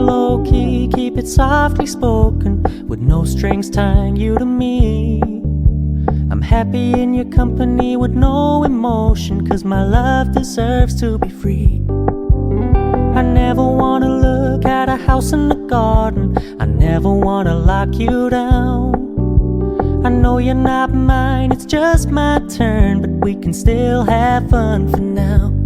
low-key, keep it softly spoken, with no strings tying you to me. I'm happy in your company with no emotion, 'cause my love deserves to be free. I never wanna look at a house in the garden, I never wanna lock you down. I know you're not mine, it's just my turn, but we can still have fun for now.